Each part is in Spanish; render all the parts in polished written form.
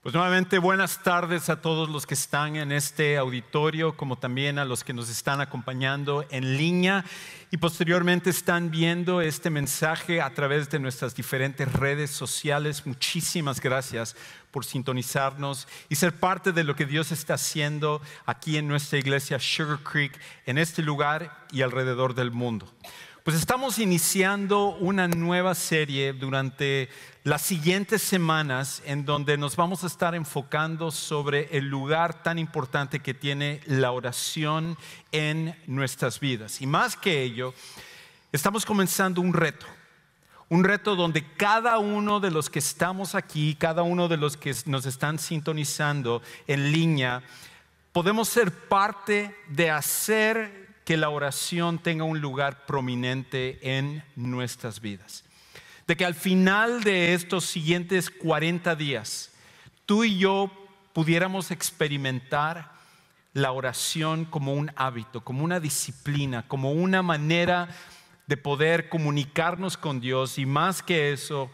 Pues nuevamente buenas tardes a todos los que están en este auditorio, como también a los que nos están acompañando en línea y posteriormente están viendo este mensaje a través de nuestras diferentes redes sociales. Muchísimas gracias por sintonizarnos y ser parte de lo que Dios está haciendo aquí en nuestra iglesia Sugar Creek, en este lugar y alrededor del mundo. Pues estamos iniciando una nueva serie durante las siguientes semanas en donde nos vamos a estar enfocando sobre el lugar tan importante que tiene la oración en nuestras vidas. Y más que ello, estamos comenzando un reto donde cada uno de los que estamos aquí, cada uno de los que nos están sintonizando en línea, podemos ser parte de hacer que la oración tenga un lugar prominente en nuestras vidas. De que al final de estos siguientes 40 días, tú y yo pudiéramos experimentar la oración como un hábito, como una disciplina, como una manera de poder comunicarnos con Dios y más que eso,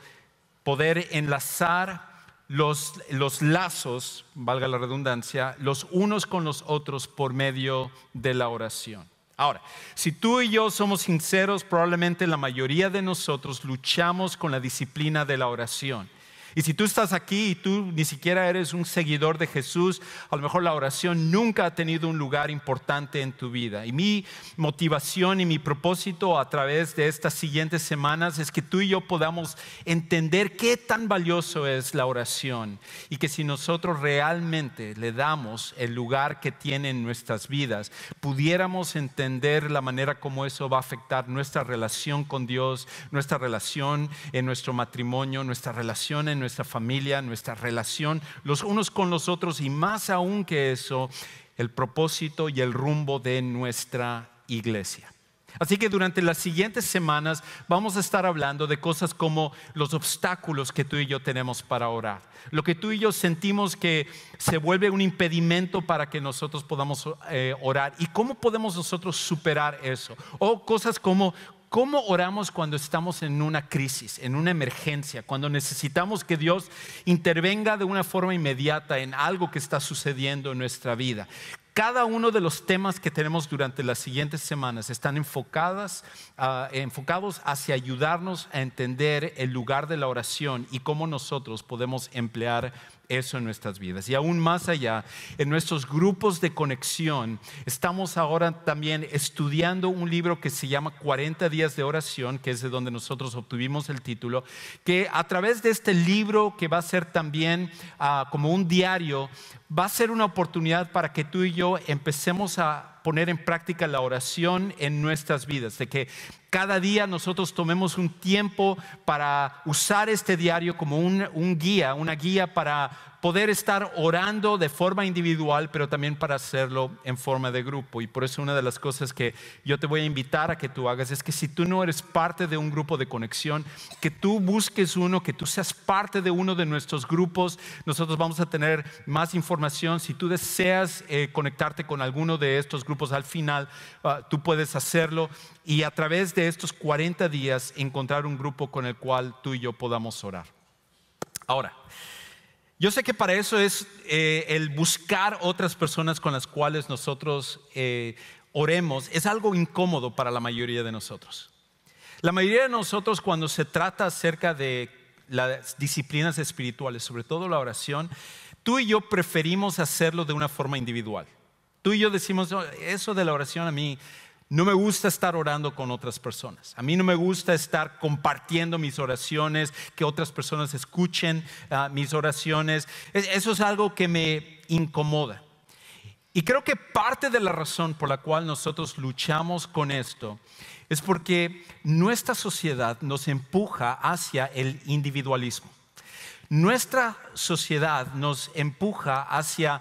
poder enlazar los lazos, valga la redundancia, los unos con los otros por medio de la oración. Ahora, si tú y yo somos sinceros, probablemente la mayoría de nosotros luchamos con la disciplina de la oración. Y si tú estás aquí y tú ni siquiera eres un seguidor de Jesús, a lo mejor la oración nunca ha tenido un lugar importante en tu vida. Y mi motivación y mi propósito a través de estas siguientes semanas es que tú y yo podamos entender qué tan valioso es la oración. Y que si nosotros realmente le damos el lugar que tiene en nuestras vidas, pudiéramos entender la manera como eso va a afectar nuestra relación con Dios, nuestra relación en nuestro matrimonio, nuestra relación en nuestra familia, nuestra relación los unos con los otros y más aún que eso, el propósito y el rumbo de nuestra iglesia. Así que durante las siguientes semanas vamos a estar hablando de cosas como los obstáculos que tú y yo tenemos para orar, lo que tú y yo sentimos que se vuelve un impedimento para que nosotros podamos orar y cómo podemos nosotros superar eso, o cosas como ¿cómo oramos cuando estamos en una crisis, en una emergencia, cuando necesitamos que Dios intervenga de una forma inmediata en algo que está sucediendo en nuestra vida? Cada uno de los temas que tenemos durante las siguientes semanas están enfocados hacia ayudarnos a entender el lugar de la oración y cómo nosotros podemos emplear eso en nuestras vidas. Y aún más allá, en nuestros grupos de conexión, estamos ahora también estudiando un libro que se llama 40 días de oración, que es de donde nosotros obtuvimos el título, que a través de este libro, que va a ser también como un diario, va a ser una oportunidad para que tú y yo empecemos a poner en práctica la oración en nuestras vidas, de que cada día nosotros tomemos un tiempo para usar este diario como una guía para poder estar orando de forma individual, pero también para hacerlo en forma de grupo. Y por eso una de las cosas que yo te voy a invitar a que tú hagas es que si tú no eres parte de un grupo de conexión, que tú busques uno, que tú seas parte de uno de nuestros grupos. Nosotros vamos a tener más información. Si tú deseas conectarte con alguno de estos grupos al final, tú puedes hacerlo y a través de estos 40 días encontrar un grupo con el cual tú y yo podamos orar. Ahora, yo sé que para eso es el buscar otras personas con las cuales nosotros oremos, es algo incómodo para la mayoría de nosotros. La mayoría de nosotros, cuando se trata acerca de las disciplinas espirituales, sobre todo la oración, tú y yo preferimos hacerlo de una forma individual. Tú y yo decimos, no, eso de la oración a mí no me gusta estar orando con otras personas. A mí no me gusta estar compartiendo mis oraciones, que otras personas escuchen mis oraciones. Eso es algo que me incomoda. Y creo que parte de la razón por la cual nosotros luchamos con esto es porque nuestra sociedad nos empuja hacia el individualismo. Nuestra sociedad nos empuja hacia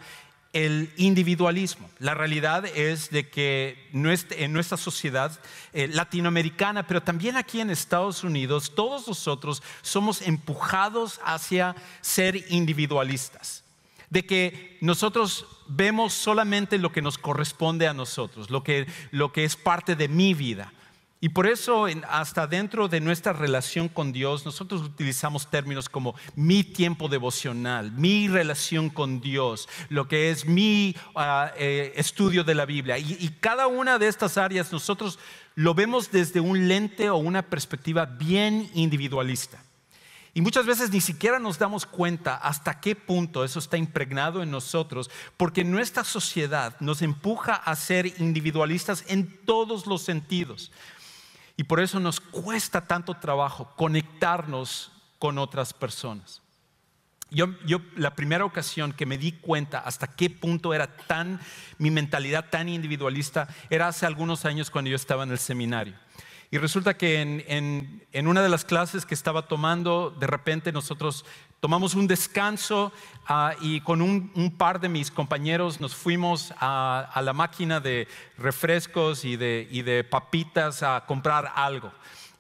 el individualismo. La realidad es de que en nuestra sociedad latinoamericana, pero también aquí en Estados Unidos, todos nosotros somos empujados hacia ser individualistas. De que nosotros vemos solamente lo que nos corresponde a nosotros, lo que es parte de mi vida. Y por eso, hasta dentro de nuestra relación con Dios, nosotros utilizamos términos como mi tiempo devocional, mi relación con Dios, lo que es mi estudio de la Biblia. Y cada una de estas áreas nosotros lo vemos desde un lente o una perspectiva bien individualista. Y muchas veces ni siquiera nos damos cuenta hasta qué punto eso está impregnado en nosotros, porque nuestra sociedad nos empuja a ser individualistas en todos los sentidos. Y por eso nos cuesta tanto trabajo conectarnos con otras personas. Yo la primera ocasión que me di cuenta hasta qué punto era mi mentalidad tan individualista era hace algunos años cuando yo estaba en el seminario. Y resulta que en una de las clases que estaba tomando, de repente nosotros tomamos un descanso y con un par de mis compañeros nos fuimos a la máquina de refrescos y de papitas a comprar algo.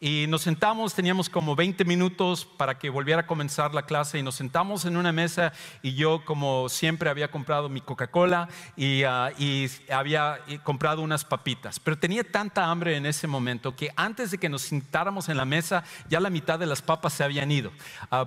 Y nos sentamos, teníamos como 20 minutos para que volviera a comenzar la clase, y nos sentamos en una mesa, y yo, como siempre, había comprado mi Coca-Cola y había comprado unas papitas. Pero tenía tanta hambre en ese momento que antes de que nos sentáramos en la mesa, ya la mitad de las papas se habían ido.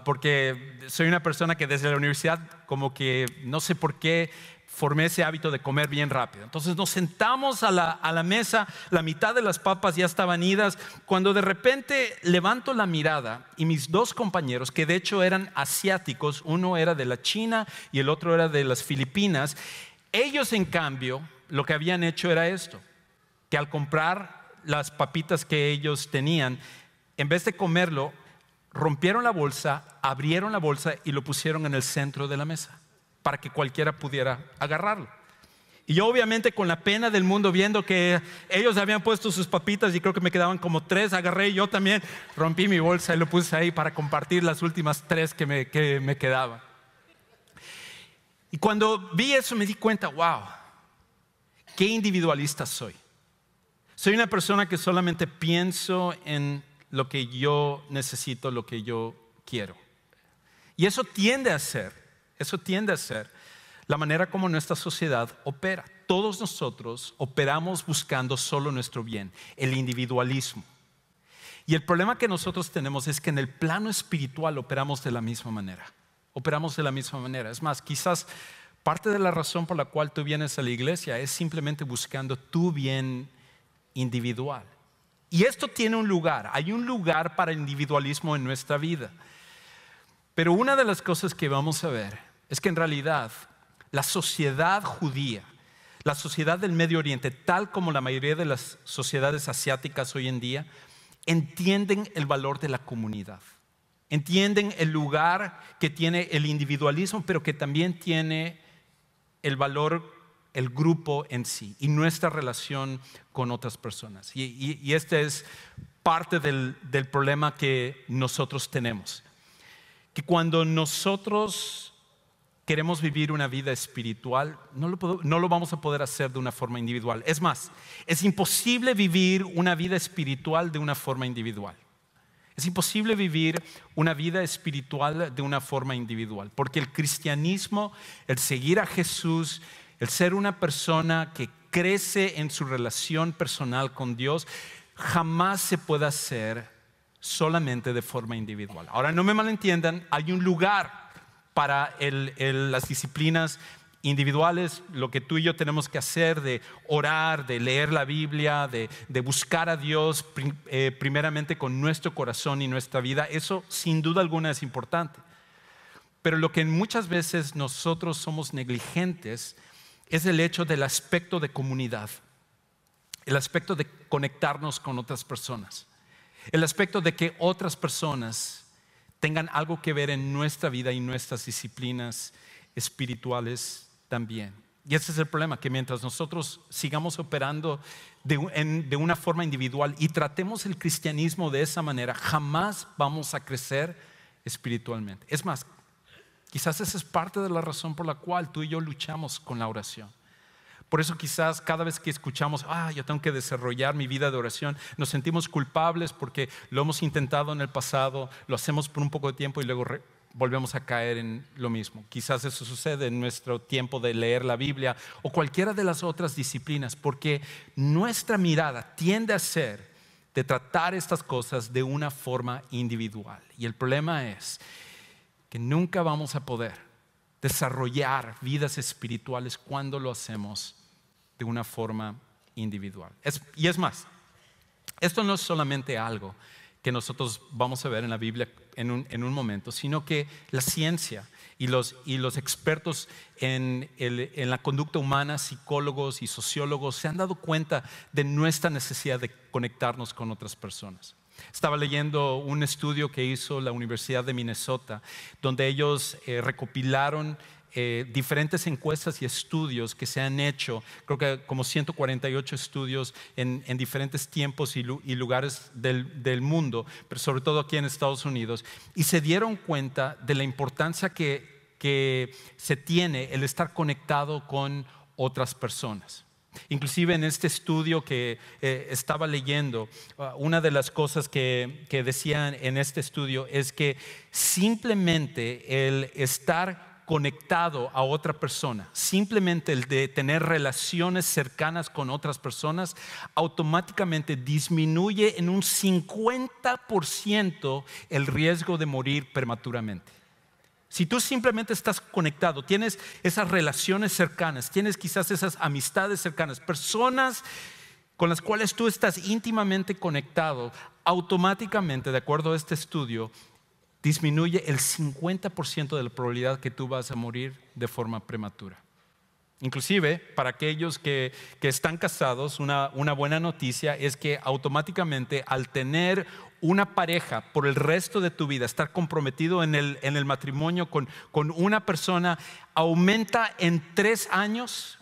Porque soy una persona que desde la universidad, como que no sé por qué, formé ese hábito de comer bien rápido. Entonces nos sentamos a la mesa, la mitad de las papas ya estaban idas, cuando de repente levanto la mirada y mis dos compañeros, que de hecho eran asiáticos, uno era de la China y el otro era de las Filipinas, ellos en cambio lo que habían hecho era esto, que al comprar las papitas que ellos tenían, en vez de comerlo, rompieron la bolsa, abrieron la bolsa y lo pusieron en el centro de la mesa, para que cualquiera pudiera agarrarlo. Y yo, obviamente, con la pena del mundo, viendo que ellos habían puesto sus papitas y creo que me quedaban como 3, agarré y yo también rompí mi bolsa y lo puse ahí para compartir las últimas 3 que me quedaban. Y cuando vi eso me di cuenta, wow, qué individualista soy. Soy una persona que solamente pienso en lo que yo necesito, lo que yo quiero. Y eso tiende a ser la manera como nuestra sociedad opera. Todos nosotros operamos buscando solo nuestro bien, el individualismo. Y el problema que nosotros tenemos es que en el plano espiritual operamos de la misma manera. Es más, quizás parte de la razón por la cual tú vienes a la iglesia es simplemente buscando tu bien individual. Y esto tiene un lugar, hay un lugar para el individualismo en nuestra vida. Pero una de las cosas que vamos a ver es que en realidad la sociedad judía, la sociedad del Medio Oriente, tal como la mayoría de las sociedades asiáticas hoy en día, entienden el valor de la comunidad. Entienden el lugar que tiene el individualismo, pero que también tiene el valor, el grupo en sí y nuestra relación con otras personas. Y este es parte del problema que nosotros tenemos. Que cuando nosotros queremos vivir una vida espiritual, no lo vamos a poder hacer de una forma individual. Es más, es imposible vivir una vida espiritual de una forma individual. Es imposible vivir una vida espiritual de una forma individual, porque el cristianismo, el seguir a Jesús, el ser una persona que crece en su relación personal con Dios, jamás se puede hacer solamente de forma individual. Ahora, no me malentiendan, hay un lugar para las disciplinas individuales, lo que tú y yo tenemos que hacer de orar, de leer la Biblia, de buscar a Dios primeramente con nuestro corazón y nuestra vida. Eso sin duda alguna es importante. Pero lo que muchas veces nosotros somos negligentes es el hecho del aspecto de comunidad, el aspecto de conectarnos con otras personas, el aspecto de que otras personas tengan algo que ver en nuestra vida y nuestras disciplinas espirituales también. Y ese es el problema, que mientras nosotros sigamos operando de una forma individual y tratemos el cristianismo de esa manera, jamás vamos a crecer espiritualmente. Es más, quizás esa es parte de la razón por la cual tú y yo luchamos con la oración. Por eso quizás cada vez que escuchamos, yo tengo que desarrollar mi vida de oración, nos sentimos culpables porque lo hemos intentado en el pasado, lo hacemos por un poco de tiempo y luego volvemos a caer en lo mismo. Quizás eso sucede en nuestro tiempo de leer la Biblia o cualquiera de las otras disciplinas, porque nuestra mirada tiende a ser de tratar estas cosas de una forma individual. Y el problema es que nunca vamos a poder desarrollar vidas espirituales cuando lo hacemos de una forma individual. Y es más, esto no es solamente algo que nosotros vamos a ver en la Biblia en un momento, sino que la ciencia y los expertos en la conducta humana, psicólogos y sociólogos, se han dado cuenta de nuestra necesidad de conectarnos con otras personas. Estaba leyendo un estudio que hizo la Universidad de Minnesota, donde ellos recopilaron diferentes encuestas y estudios que se han hecho, creo que como 148 estudios en diferentes tiempos y lugares del mundo, pero sobre todo aquí en Estados Unidos, y se dieron cuenta de la importancia que se tiene el estar conectado con otras personas. Inclusive en este estudio que estaba leyendo, una de las cosas que decían en este estudio es que simplemente el estar conectado a otra persona, simplemente el de tener relaciones cercanas con otras personas, automáticamente disminuye en un 50% el riesgo de morir prematuramente. Si tú simplemente estás conectado, tienes esas relaciones cercanas, tienes quizás esas amistades cercanas, personas con las cuales tú estás íntimamente conectado, automáticamente, de acuerdo a este estudio, disminuye el 50% de la probabilidad que tú vas a morir de forma prematura. Inclusive, para aquellos que están casados, una buena noticia es que automáticamente al tener una pareja por el resto de tu vida, estar comprometido en el matrimonio con una persona, aumenta en 3 años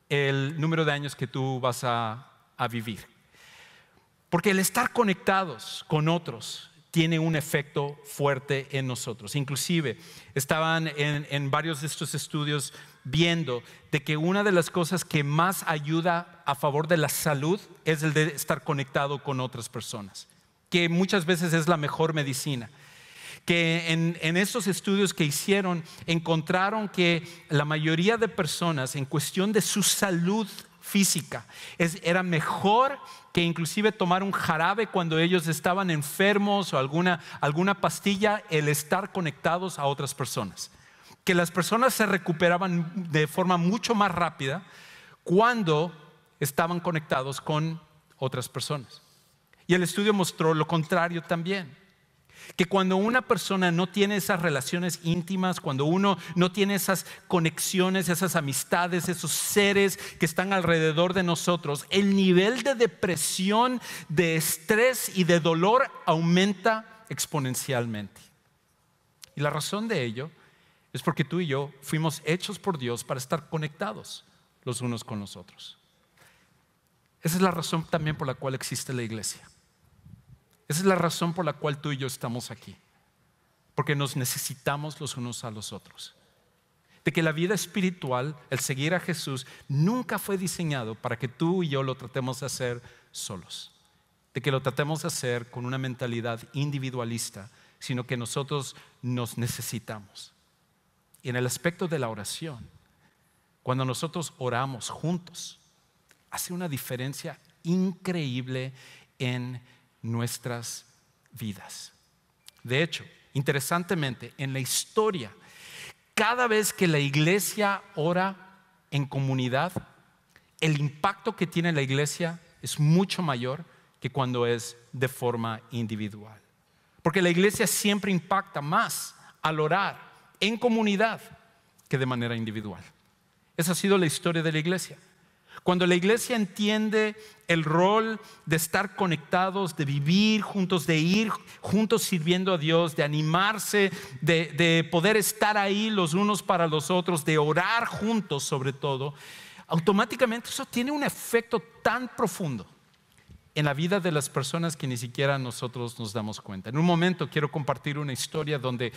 el número de años que tú vas a vivir. Porque el estar conectados con otros tiene un efecto fuerte en nosotros. Inclusive estaban en varios de estos estudios viendo de que una de las cosas que más ayuda a favor de la salud es el de estar conectado con otras personas, que muchas veces es la mejor medicina. Que en estos estudios que hicieron encontraron que la mayoría de personas en cuestión de su salud física era mejor que inclusive tomar un jarabe cuando ellos estaban enfermos o alguna pastilla, el estar conectados a otras personas. Que las personas se recuperaban de forma mucho más rápida cuando estaban conectados con otras personas. Y el estudio mostró lo contrario también. Que cuando una persona no tiene esas relaciones íntimas, cuando uno no tiene esas conexiones, esas amistades, esos seres que están alrededor de nosotros, el nivel de depresión, de estrés y de dolor aumenta exponencialmente. Y la razón de ello es porque tú y yo fuimos hechos por Dios para estar conectados los unos con los otros. Esa es la razón también por la cual existe la iglesia. Esa es la razón por la cual tú y yo estamos aquí. Porque nos necesitamos los unos a los otros. De que la vida espiritual, el seguir a Jesús, nunca fue diseñado para que tú y yo lo tratemos de hacer solos. De que lo tratemos de hacer con una mentalidad individualista, sino que nosotros nos necesitamos. Y en el aspecto de la oración, cuando nosotros oramos juntos, hace una diferencia increíble en nuestras vidas. De hecho, interesantemente, en la historia, cada vez que la iglesia ora en comunidad, el impacto que tiene la iglesia es mucho mayor que cuando es de forma individual. Porque la iglesia siempre impacta más al orar en comunidad que de manera individual. Esa ha sido la historia de la iglesia. Cuando la iglesia entiende el rol de estar conectados, de vivir juntos, de ir juntos sirviendo a Dios, de animarse, de poder estar ahí los unos para los otros, de orar juntos sobre todo, automáticamente eso tiene un efecto tan profundo en la vida de las personas que ni siquiera nosotros nos damos cuenta. En un momento quiero compartir una historia donde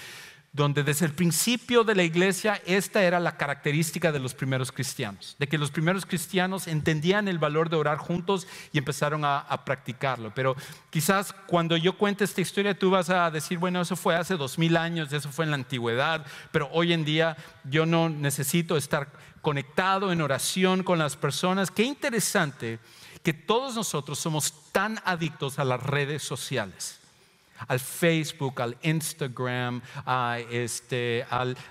desde el principio de la iglesia esta era la característica de los primeros cristianos, de que los primeros cristianos entendían el valor de orar juntos y empezaron a practicarlo. Pero quizás cuando yo cuente esta historia tú vas a decir, bueno, eso fue hace 2000 años, eso fue en la antigüedad, pero hoy en día yo no necesito estar conectado en oración con las personas. Qué interesante que todos nosotros somos tan adictos a las redes sociales, al Facebook, al Instagram, a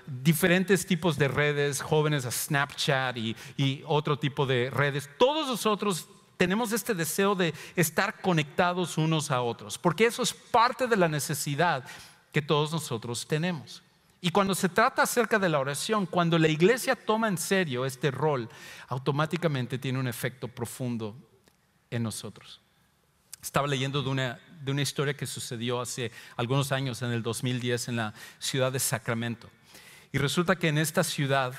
diferentes tipos de redes, jóvenes a Snapchat y otro tipo de redes. Todos nosotros tenemos este deseo de estar conectados unos a otros, porque eso es parte de la necesidad que todos nosotros tenemos. Y cuando se trata acerca de la oración, cuando la iglesia toma en serio este rol, automáticamente tiene un efecto profundo en nosotros. Estaba leyendo de una historia que sucedió hace algunos años, en el 2010, en la ciudad de Sacramento. Y resulta que en esta ciudad,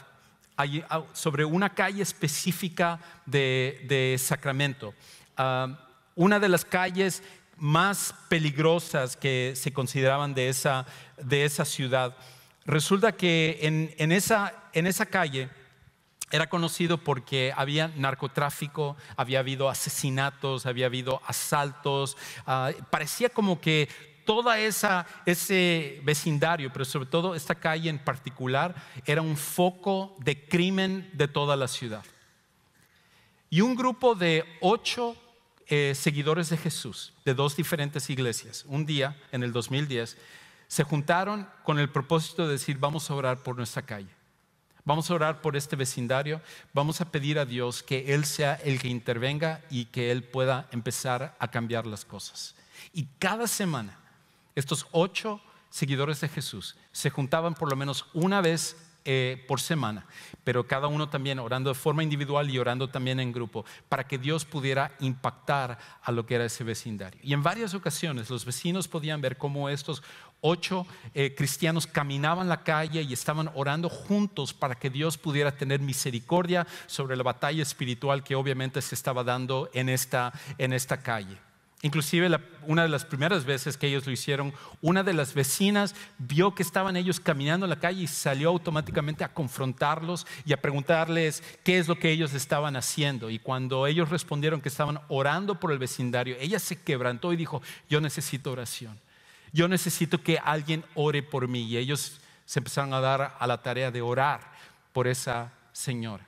sobre una calle específica de Sacramento, una de las calles más peligrosas que se consideraban de esa ciudad, resulta que en esa calle era conocido porque había narcotráfico, había habido asesinatos, había habido asaltos. Parecía como que todo ese vecindario, pero sobre todo esta calle en particular, era un foco de crimen de toda la ciudad. Y un grupo de 8 seguidores de Jesús, de 2 diferentes iglesias, un día en el 2010, se juntaron con el propósito de decir: vamos a orar por nuestra calle. Vamos a orar por este vecindario, vamos a pedir a Dios que Él sea el que intervenga y que Él pueda empezar a cambiar las cosas. Y cada semana, estos 8 seguidores de Jesús se juntaban por lo menos una vez por semana, pero cada uno también orando de forma individual y orando también en grupo, para que Dios pudiera impactar a lo que era ese vecindario. Y en varias ocasiones los vecinos podían ver cómo estos 8 cristianos caminaban la calle y estaban orando juntos para que Dios pudiera tener misericordia sobre la batalla espiritual que obviamente se estaba dando en esta calle. Inclusive una de las primeras veces que ellos lo hicieron, una de las vecinas vio que estaban ellos caminando en la calle y salió automáticamente a confrontarlos y a preguntarles qué es lo que ellos estaban haciendo. Y cuando ellos respondieron que estaban orando por el vecindario, ella se quebrantó y dijo: yo necesito oración, yo necesito que alguien ore por mí. Y ellos se empezaron a dar a la tarea de orar por esa señora.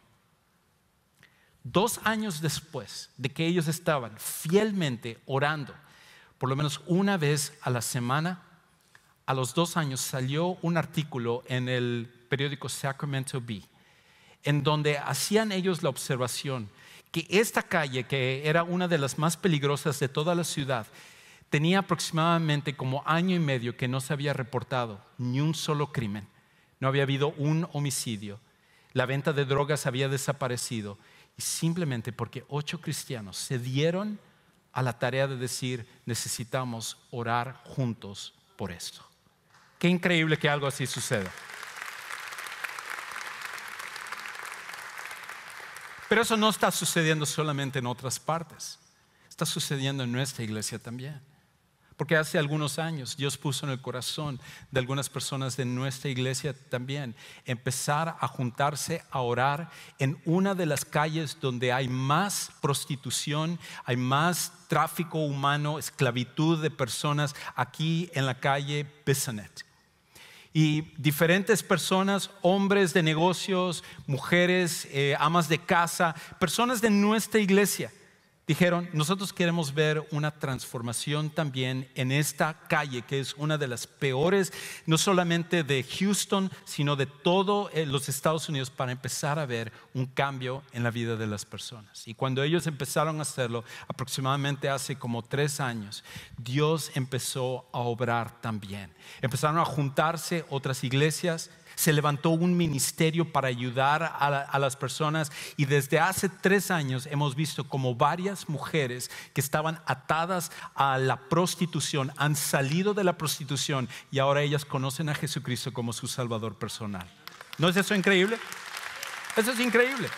2 años después de que ellos estaban fielmente orando, por lo menos una vez a la semana, a los 2 años salió un artículo en el periódico Sacramento Bee, en donde hacían ellos la observación que esta calle, que era una de las más peligrosas de toda la ciudad, tenía aproximadamente como 1 año y medio que no se había reportado ni un solo crimen, no había habido un homicidio, la venta de drogas había desaparecido. Y simplemente porque 8 cristianos se dieron a la tarea de decir: necesitamos orar juntos por esto. Qué increíble que algo así suceda. Pero eso no está sucediendo solamente en otras partes, está sucediendo en nuestra iglesia también. Porque hace algunos años Dios puso en el corazón de algunas personas de nuestra iglesia también empezar a juntarse a orar en una de las calles donde hay más prostitución, hay más tráfico humano, esclavitud de personas, aquí en la calle Bissonnet. Y diferentes personas, hombres de negocios, mujeres, amas de casa, personas de nuestra iglesia, dijeron: nosotros queremos ver una transformación también en esta calle, que es una de las peores, no solamente de Houston, sino de todos los Estados Unidos, para empezar a ver un cambio en la vida de las personas. Y cuando ellos empezaron a hacerlo, aproximadamente hace como 3 años, Dios empezó a obrar también. Empezaron a juntarse otras iglesias, se levantó un ministerio para ayudar a las personas, y desde hace 3 años hemos visto como varias mujeres que estaban atadas a la prostitución han salido de la prostitución y ahora ellas conocen a Jesucristo como su Salvador personal. ¿No es eso increíble? Eso es increíble.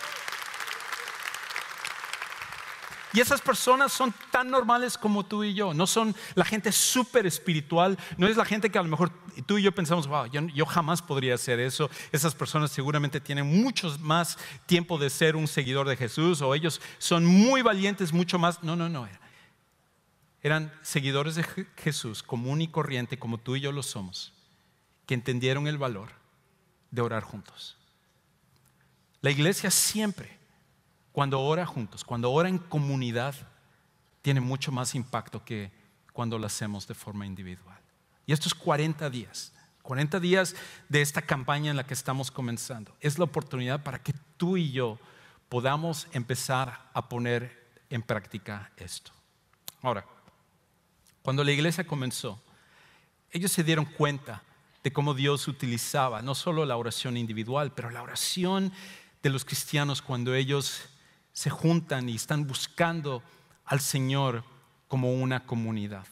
Y esas personas son tan normales como tú y yo. No son la gente súper espiritual. No es la gente que a lo mejor tú y yo pensamos: wow, yo jamás podría hacer eso. Esas personas seguramente tienen mucho más tiempo de ser un seguidor de Jesús, o ellos son muy valientes, mucho más. No. Eran seguidores de Jesús, común y corriente como tú y yo lo somos, que entendieron el valor de orar juntos. La iglesia siempre, cuando ora juntos, cuando ora en comunidad, tiene mucho más impacto que cuando lo hacemos de forma individual. Y estos 40 días de esta campaña en la que estamos comenzando, es la oportunidad para que tú y yo podamos empezar a poner en práctica esto. Ahora, cuando la iglesia comenzó, ellos se dieron cuenta de cómo Dios utilizaba no solo la oración individual, pero la oración de los cristianos cuando ellos se juntan y están buscando al Señor como una comunidad.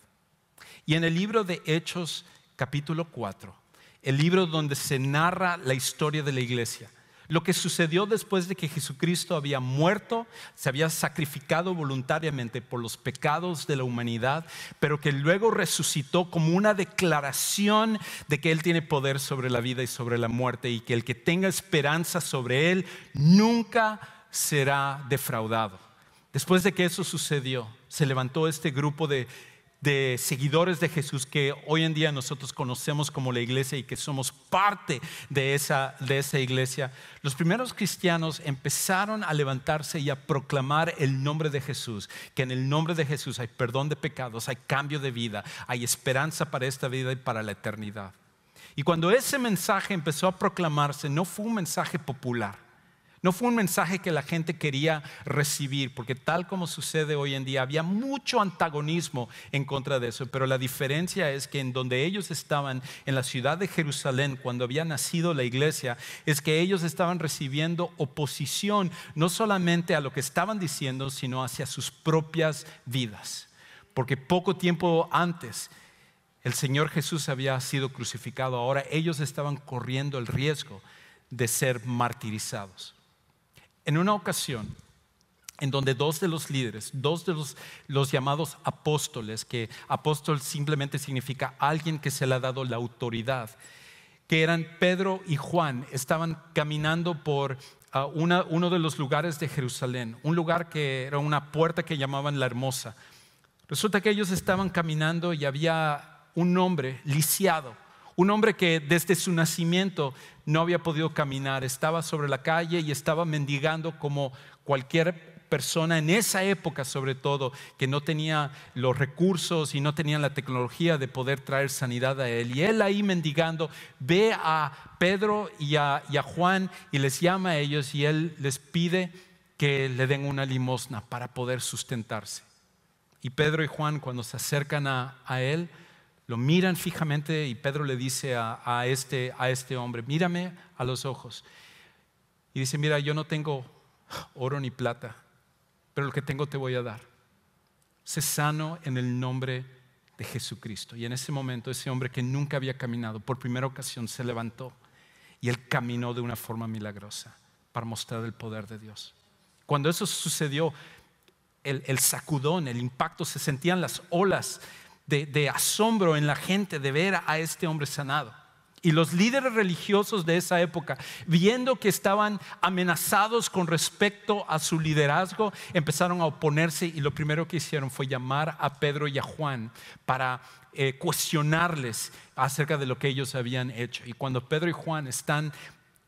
Y en el libro de Hechos capítulo 4, el libro donde se narra la historia de la iglesia, lo que sucedió después de que Jesucristo había muerto, se había sacrificado voluntariamente por los pecados de la humanidad, pero que luego resucitó como una declaración de que Él tiene poder sobre la vida y sobre la muerte, y que el que tenga esperanza sobre Él nunca será defraudado. Después de que eso sucedió, se levantó este grupo de seguidores de Jesús que hoy en día nosotros conocemos como la iglesia y que somos parte de esa iglesia. Los primeros cristianos empezaron a levantarse y a proclamar el nombre de Jesús, que en el nombre de Jesús hay perdón de pecados, hay cambio de vida, hay esperanza para esta vida y para la eternidad. Y cuando ese mensaje empezó a proclamarse, no fue un mensaje popular. No fue un mensaje que la gente quería recibir, porque tal como sucede hoy en día, había mucho antagonismo en contra de eso. Pero la diferencia es que en donde ellos estaban, en la ciudad de Jerusalén, cuando había nacido la iglesia, es que ellos estaban recibiendo oposición, no solamente a lo que estaban diciendo, sino hacia sus propias vidas. Porque poco tiempo antes, el Señor Jesús había sido crucificado. Ahora ellos estaban corriendo el riesgo de ser martirizados. En una ocasión, en donde dos de los líderes, dos de los llamados apóstoles, que apóstol simplemente significa alguien que se le ha dado la autoridad, que eran Pedro y Juan, estaban caminando por uno de los lugares de Jerusalén, un lugar que era una puerta que llamaban La Hermosa. Resulta que ellos estaban caminando y había un hombre lisiado. Un hombre que desde su nacimiento no había podido caminar, estaba sobre la calle y estaba mendigando como cualquier persona en esa época, sobre todo, que no tenía los recursos y no tenía la tecnología de poder traer sanidad a él. Y él ahí mendigando ve a Pedro y a Juan y les llama a ellos y él les pide que le den una limosna para poder sustentarse. Y Pedro y Juan, cuando se acercan a él, lo miran fijamente y Pedro le dice a este hombre: mírame a los ojos. Y dice: mira, yo no tengo oro ni plata, pero lo que tengo te voy a dar. Sé sano en el nombre de Jesucristo. Y en ese momento ese hombre que nunca había caminado, por primera ocasión se levantó y él caminó de una forma milagrosa para mostrar el poder de Dios. Cuando eso sucedió, el sacudón, el impacto, se sentían las olas de asombro en la gente de ver a este hombre sanado. Y los líderes religiosos de esa época, viendo que estaban amenazados con respecto a su liderazgo, empezaron a oponerse, y lo primero que hicieron fue llamar a Pedro y a Juan para cuestionarles acerca de lo que ellos habían hecho. Y cuando Pedro y Juan están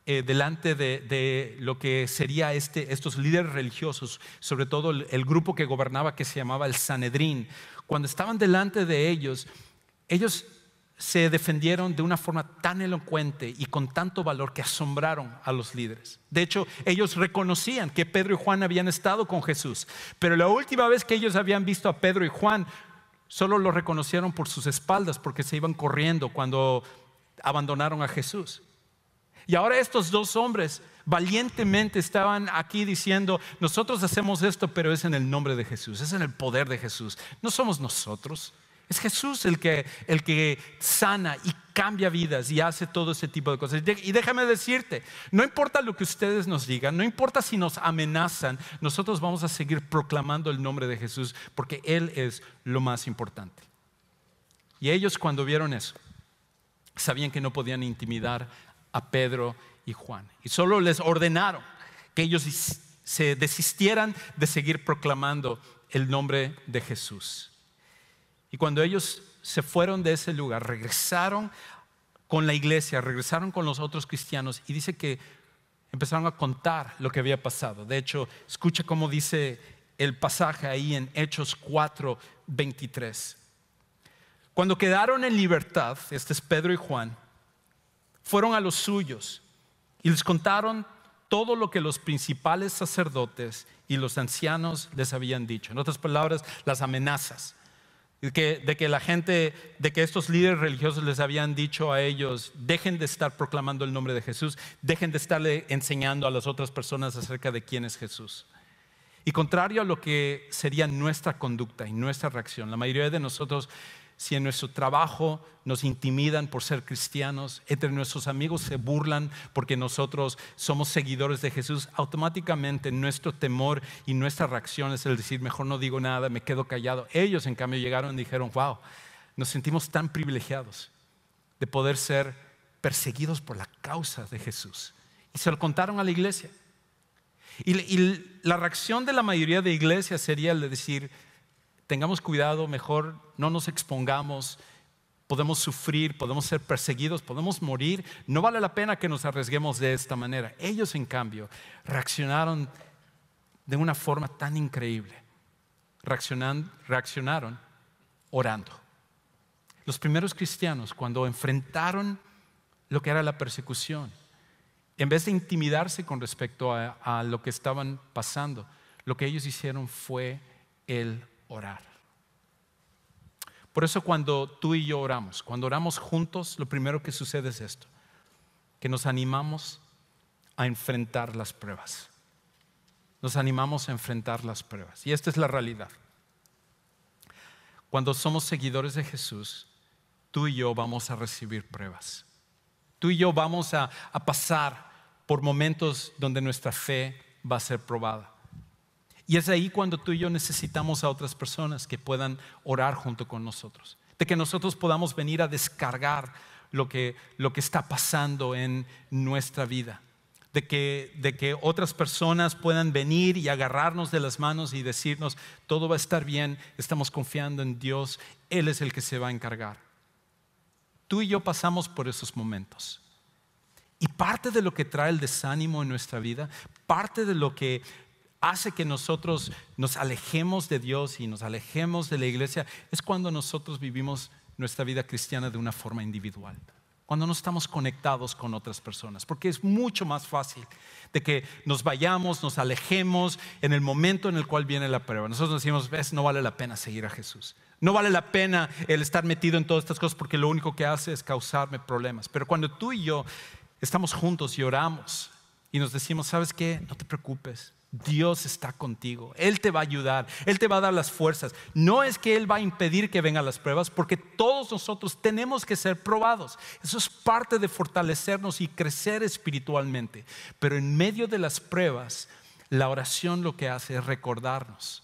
delante de lo que sería estos líderes religiosos, sobre todo el grupo que gobernaba, que se llamaba el Sanedrín, cuando estaban delante de ellos se defendieron de una forma tan elocuente y con tanto valor que asombraron a los líderes. De hecho, ellos reconocían que Pedro y Juan habían estado con Jesús, pero la última vez que ellos habían visto a Pedro y Juan, solo lo reconocieron por sus espaldas, porque se iban corriendo cuando abandonaron a Jesús. Y ahora estos dos hombres valientemente estaban aquí diciendo: nosotros hacemos esto, pero es en el nombre de Jesús, es en el poder de Jesús. No somos nosotros, es Jesús el que sana y cambia vidas y hace todo ese tipo de cosas. Y déjame decirte, no importa lo que ustedes nos digan, no importa si nos amenazan, nosotros vamos a seguir proclamando el nombre de Jesús, porque Él es lo más importante. Y ellos, cuando vieron eso, sabían que no podían intimidar a Pedro y Juan, y solo les ordenaron que ellos se desistieran de seguir proclamando el nombre de Jesús. Y cuando ellos se fueron de ese lugar, regresaron con la iglesia, regresaron con los otros cristianos, y dice que empezaron a contar lo que había pasado. De hecho, escucha cómo dice el pasaje ahí en Hechos 4:23. Cuando quedaron en libertad, este es Pedro y Juan, fueron a los suyos y les contaron todo lo que los principales sacerdotes y los ancianos les habían dicho. En otras palabras, las amenazas de que estos líderes religiosos les habían dicho a ellos: dejen de estar proclamando el nombre de Jesús, dejen de estarle enseñando a las otras personas acerca de quién es Jesús. Y contrario a lo que sería nuestra conducta y nuestra reacción, la mayoría de nosotros, si en nuestro trabajo nos intimidan por ser cristianos, entre nuestros amigos se burlan porque nosotros somos seguidores de Jesús, automáticamente nuestro temor y nuestra reacción es el decir: mejor no digo nada, me quedo callado. Ellos en cambio llegaron y dijeron: wow, nos sentimos tan privilegiados de poder ser perseguidos por la causa de Jesús. Y se lo contaron a la iglesia. Y la reacción de la mayoría de iglesias sería el de decir: tengamos cuidado, mejor no nos expongamos, podemos sufrir, podemos ser perseguidos, podemos morir, no vale la pena que nos arriesguemos de esta manera. Ellos en cambio reaccionaron de una forma tan increíble, reaccionaron orando. Los primeros cristianos, cuando enfrentaron lo que era la persecución, en vez de intimidarse con respecto a lo que estaban pasando, lo que ellos hicieron fue el orar. Por eso cuando tú y yo oramos, cuando oramos juntos, lo primero que sucede es esto: que nos animamos a enfrentar las pruebas. Nos animamos a enfrentar las pruebas. Y esta es la realidad. Cuando somos seguidores de Jesús, tú y yo vamos a recibir pruebas. Tú y yo vamos a pasar por momentos donde nuestra fe va a ser probada. Y es ahí cuando tú y yo necesitamos a otras personas que puedan orar junto con nosotros, de que nosotros podamos venir a descargar lo que está pasando en nuestra vida, de que otras personas puedan venir y agarrarnos de las manos y decirnos: todo va a estar bien, estamos confiando en Dios, Él es el que se va a encargar. Tú y yo pasamos por esos momentos. Y parte de lo que trae el desánimo en nuestra vida, parte de lo que hace que nosotros nos alejemos de Dios y nos alejemos de la iglesia, es cuando nosotros vivimos nuestra vida cristiana de una forma individual, cuando no estamos conectados con otras personas, porque es mucho más fácil de que nos vayamos, nos alejemos en el momento en el cual viene la prueba. Nosotros decimos: ves, no vale la pena seguir a Jesús, no vale la pena el estar metido en todas estas cosas, porque lo único que hace es causarme problemas. Pero cuando tú y yo estamos juntos y oramos y nos decimos: ¿sabes qué? No te preocupes, Dios está contigo, Él te va a ayudar, Él te va a dar las fuerzas. No es que Él va a impedir que vengan las pruebas, porque todos nosotros tenemos que ser probados. Eso es parte de fortalecernos y crecer espiritualmente. Pero en medio de las pruebas, la oración lo que hace es recordarnos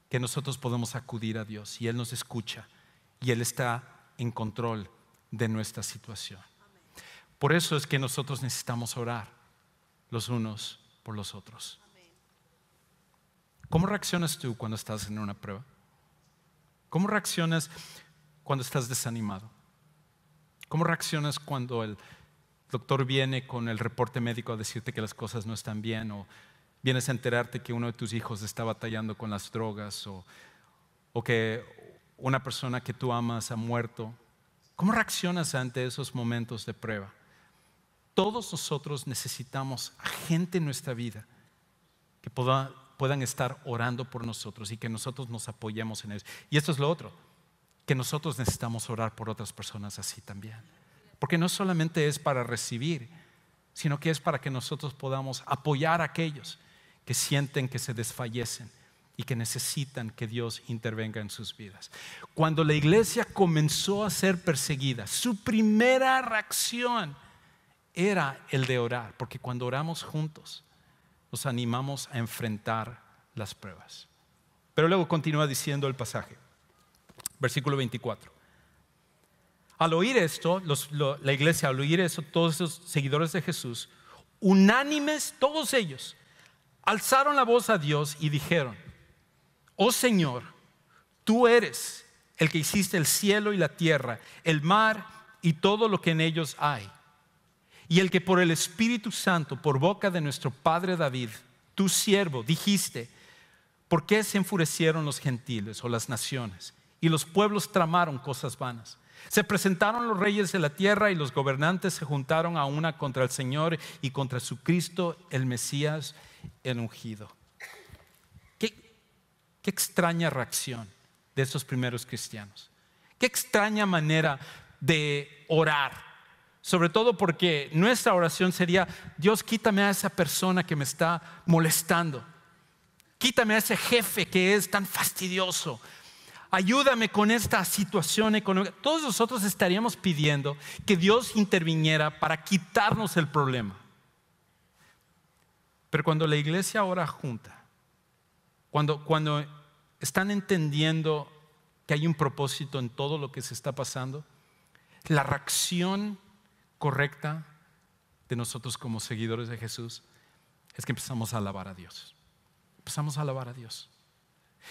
que nosotros podemos acudir a Dios y Él nos escucha y Él está en control de nuestra situación. Por eso es que nosotros necesitamos orar los unos por los otros. ¿Cómo reaccionas tú cuando estás en una prueba? ¿Cómo reaccionas cuando estás desanimado? ¿Cómo reaccionas cuando el doctor viene con el reporte médico a decirte que las cosas no están bien, o vienes a enterarte que uno de tus hijos está batallando con las drogas, o que una persona que tú amas ha muerto? ¿Cómo reaccionas ante esos momentos de prueba? Todos nosotros necesitamos a gente en nuestra vida que puedan estar orando por nosotros y que nosotros nos apoyemos en eso. Y esto es lo otro, que nosotros necesitamos orar por otras personas así también. Porque no solamente es para recibir, sino que es para que nosotros podamos apoyar a aquellos que sienten que se desfallecen y que necesitan que Dios intervenga en sus vidas. Cuando la iglesia comenzó a ser perseguida, su primera reacción era el de orar, porque cuando oramos juntos nos animamos a enfrentar las pruebas. Pero luego continúa diciendo el pasaje, versículo 24. Al oír esto, la iglesia, al oír eso, todos esos seguidores de Jesús, unánimes todos ellos, alzaron la voz a Dios y dijeron: oh Señor, tú eres el que hiciste el cielo y la tierra, el mar y todo lo que en ellos hay. y el que por el Espíritu Santo, por boca de nuestro padre David, tu siervo, dijiste: ¿por qué se enfurecieron los gentiles o las naciones? Y los pueblos tramaron cosas vanas. Se presentaron los reyes de la tierra y los gobernantes se juntaron a una contra el Señor y contra su Cristo, el Mesías, el ungido. Qué extraña reacción de estos primeros cristianos. Qué extraña manera de orar. Sobre todo porque nuestra oración sería: Dios, quítame a esa persona que me está molestando. Quítame a ese jefe que es tan fastidioso. Ayúdame con esta situación económica. Todos nosotros estaríamos pidiendo que Dios interviniera para quitarnos el problema. Pero cuando la iglesia ora junta, cuando están entendiendo que hay un propósito en todo lo que se está pasando, la reacción correcta de nosotros como seguidores de Jesús es que empezamos a alabar a Dios. Empezamos a alabar a Dios.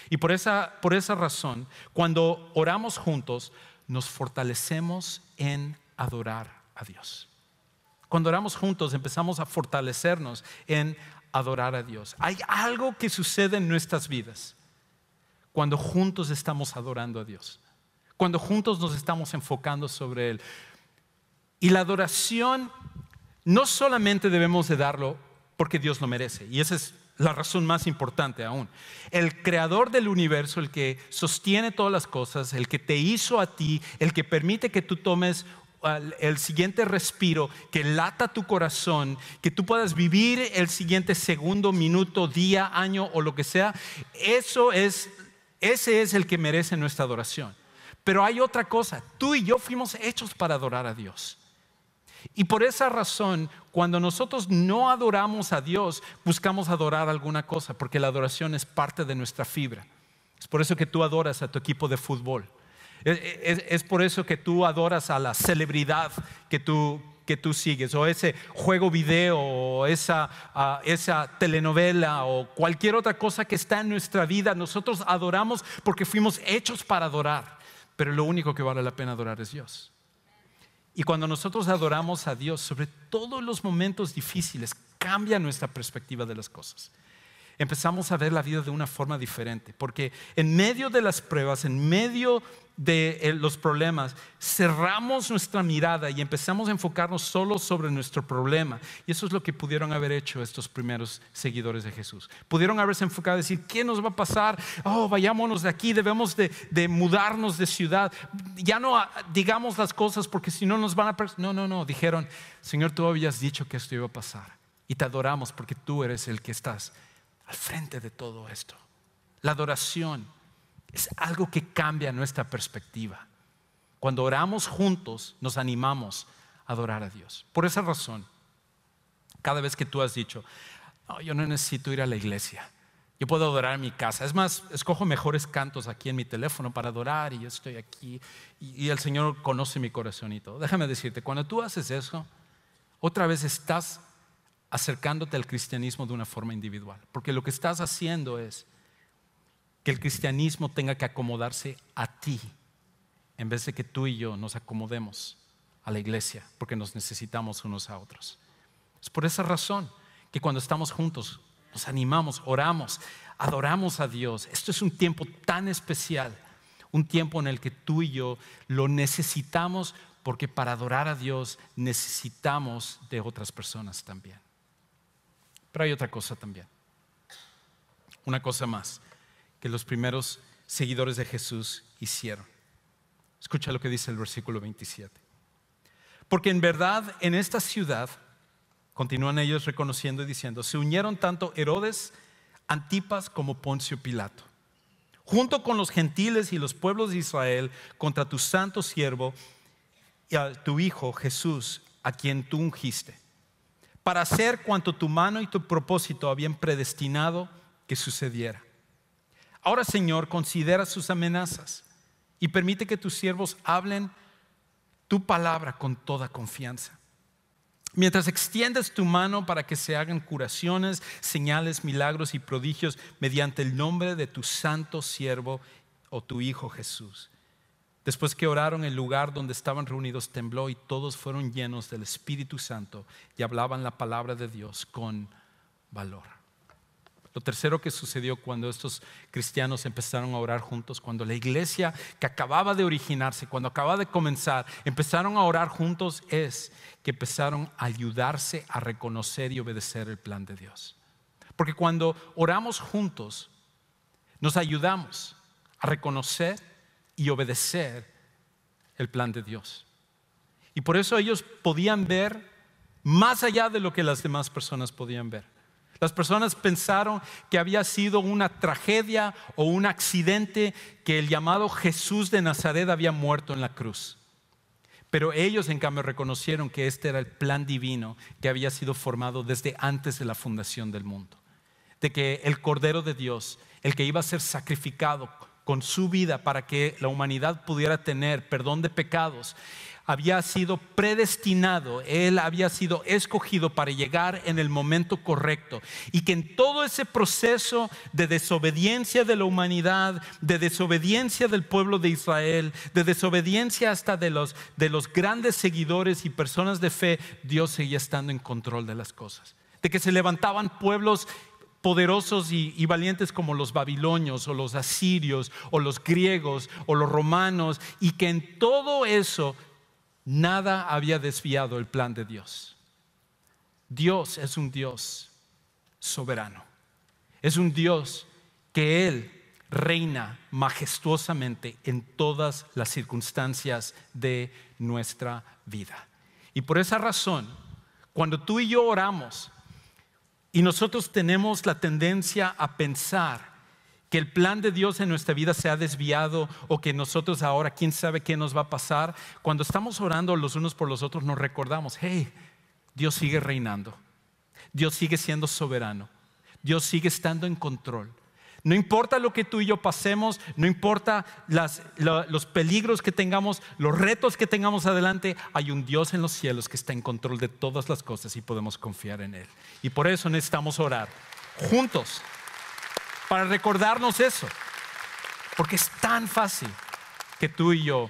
Y por esa razón, cuando oramos juntos, nos fortalecemos en adorar a Dios. Cuando oramos juntos, empezamos a fortalecernos en adorar a Dios. Hay algo que sucede en nuestras vidas cuando juntos estamos adorando a Dios, cuando juntos nos estamos enfocando sobre Él. Y la adoración no solamente debemos de darlo porque Dios lo merece, y esa es la razón más importante aún. El creador del universo, el que sostiene todas las cosas, el que te hizo a ti, el que permite que tú tomes el siguiente respiro, que lata tu corazón, que tú puedas vivir el siguiente segundo, minuto, día, año o lo que sea, ese es el que merece nuestra adoración. Pero hay otra cosa: tú y yo fuimos hechos para adorar a Dios. Y por esa razón, cuando nosotros no adoramos a Dios, buscamos adorar alguna cosa, porque la adoración es parte de nuestra fibra. Es por eso que tú adoras a tu equipo de fútbol. Es por eso que tú adoras a la celebridad que tú sigues, o ese juego video, o esa telenovela, o cualquier otra cosa que está en nuestra vida. Nosotros adoramos porque fuimos hechos para adorar, pero lo único que vale la pena adorar es Dios. Y cuando nosotros adoramos a Dios, sobre todo en los momentos difíciles, cambia nuestra perspectiva de las cosas. Empezamos a ver la vida de una forma diferente, porque en medio de las pruebas, en medio de los problemas, cerramos nuestra mirada y empezamos a enfocarnos solo sobre nuestro problema. Y eso es lo que pudieron haber hecho estos primeros seguidores de Jesús. Pudieron haberse enfocado a decir: ¿qué nos va a pasar? Vayámonos de aquí, debemos de mudarnos de ciudad. Ya no digamos las cosas porque si no nos van a No, dijeron: Señor, tú habías dicho que esto iba a pasar y te adoramos porque tú eres el que estás al frente de todo esto. La adoración es algo que cambia nuestra perspectiva. Cuando oramos juntos, nos animamos a adorar a Dios. Por esa razón, cada vez que tú has dicho: no, yo no necesito ir a la iglesia, yo puedo adorar en mi casa. Es más, escojo mejores cantos aquí en mi teléfono para adorar, y yo estoy aquí y el Señor conoce mi corazón y todo. Déjame decirte, cuando tú haces eso, otra vez estás acercándote al cristianismo de una forma individual, porque lo que estás haciendo es que el cristianismo tenga que acomodarse a ti, en vez de que tú y yo nos acomodemos a la iglesia, porque nos necesitamos unos a otros. Es por esa razón que cuando estamos juntos nos animamos, oramos, adoramos a Dios. Esto es un tiempo tan especial, un tiempo en el que tú y yo lo necesitamos, porque para adorar a Dios necesitamos de otras personas también. Pero hay otra cosa también, una cosa más que los primeros seguidores de Jesús hicieron. Escucha lo que dice el versículo 27. Porque en verdad en esta ciudad, continúan ellos reconociendo y diciendo, se unieron tanto Herodes Antipas como Poncio Pilato, junto con los gentiles y los pueblos de Israel, contra tu santo siervo y a tu Hijo Jesús, a quien tú ungiste, para hacer cuanto tu mano y tu propósito habían predestinado que sucediera. Ahora, Señor, considera sus amenazas y permite que tus siervos hablen tu palabra con toda confianza, mientras extiendes tu mano para que se hagan curaciones, señales, milagros y prodigios mediante el nombre de tu santo siervo o tu Hijo Jesús. Después que oraron, el lugar donde estaban reunidos tembló y todos fueron llenos del Espíritu Santo y hablaban la palabra de Dios con valor. Lo tercero que sucedió cuando estos cristianos empezaron a orar juntos, cuando la iglesia que acababa de originarse, cuando acababa de comenzar, empezaron a orar juntos, es que empezaron a ayudarse a reconocer y obedecer el plan de Dios. Porque cuando oramos juntos, nos ayudamos a reconocer y obedecer el plan de Dios. Y por eso ellos podían ver más allá de lo que las demás personas podían ver. Las personas pensaron que había sido una tragedia o un accidente, que el llamado Jesús de Nazaret había muerto en la cruz. Pero ellos en cambio reconocieron que este era el plan divino que había sido formado desde antes de la fundación del mundo. De que el Cordero de Dios, el que iba a ser sacrificado con su vida para que la humanidad pudiera tener perdón de pecados, había sido predestinado, Él había sido escogido para llegar en el momento correcto, y que en todo ese proceso de desobediencia de la humanidad, de desobediencia del pueblo de Israel, de desobediencia hasta de los grandes seguidores y personas de fe, Dios seguía estando en control de las cosas. De que se levantaban pueblos poderosos y valientes como los babilonios o los asirios o los griegos o los romanos, y que en todo eso nada había desviado el plan de Dios. Dios es un Dios soberano. Es un Dios que Él reina majestuosamente en todas las circunstancias de nuestra vida. Y por esa razón, cuando tú y yo oramos y nosotros tenemos la tendencia a pensar que el plan de Dios en nuestra vida se ha desviado, o que nosotros ahora quién sabe qué nos va a pasar, cuando estamos orando los unos por los otros nos recordamos: hey, Dios sigue reinando, Dios sigue siendo soberano, Dios sigue estando en control. No importa lo que tú y yo pasemos, no importa los peligros que tengamos, los retos que tengamos adelante, hay un Dios en los cielos que está en control de todas las cosas y podemos confiar en Él. Y por eso necesitamos orar juntos para recordarnos eso, porque es tan fácil que tú y yo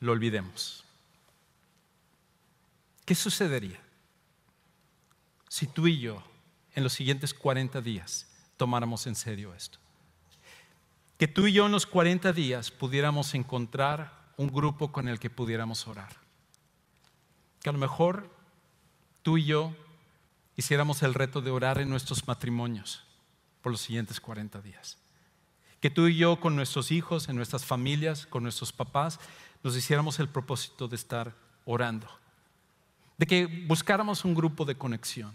lo olvidemos. ¿Qué sucedería si tú y yo en los siguientes 40 días tomáramos en serio esto? Que tú y yo en los 40 días pudiéramos encontrar un grupo con el que pudiéramos orar. Que a lo mejor tú y yo hiciéramos el reto de orar en nuestros matrimonios por los siguientes 40 días. Que tú y yo con nuestros hijos, en nuestras familias, con nuestros papás, nos hiciéramos el propósito de estar orando. De que buscáramos un grupo de conexión.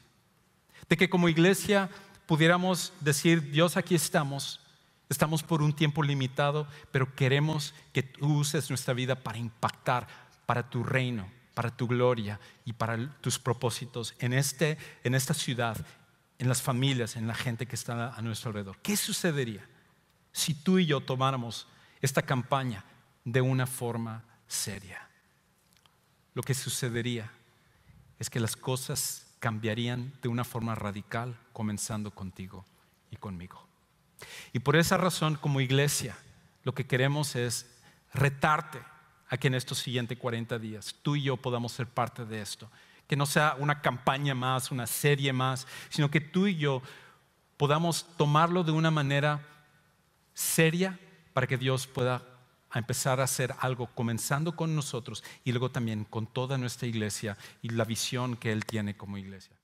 De que como iglesia pudiéramos decir: Dios, aquí estamos por un tiempo limitado, pero queremos que tú uses nuestra vida para impactar, para tu reino, para tu gloria y para tus propósitos en esta ciudad, en las familias, en la gente que está a nuestro alrededor. ¿Qué sucedería si tú y yo tomáramos esta campaña de una forma seria? Lo que sucedería es que las cosas cambiarían de una forma radical, comenzando contigo y conmigo. Y por esa razón, como iglesia, lo que queremos es retarte a que en estos siguientes 40 días tú y yo podamos ser parte de esto. Que no sea una campaña más, una serie más, sino que tú y yo podamos tomarlo de una manera seria, para que Dios pueda empezar a hacer algo, comenzando con nosotros y luego también con toda nuestra iglesia y la visión que Él tiene como iglesia.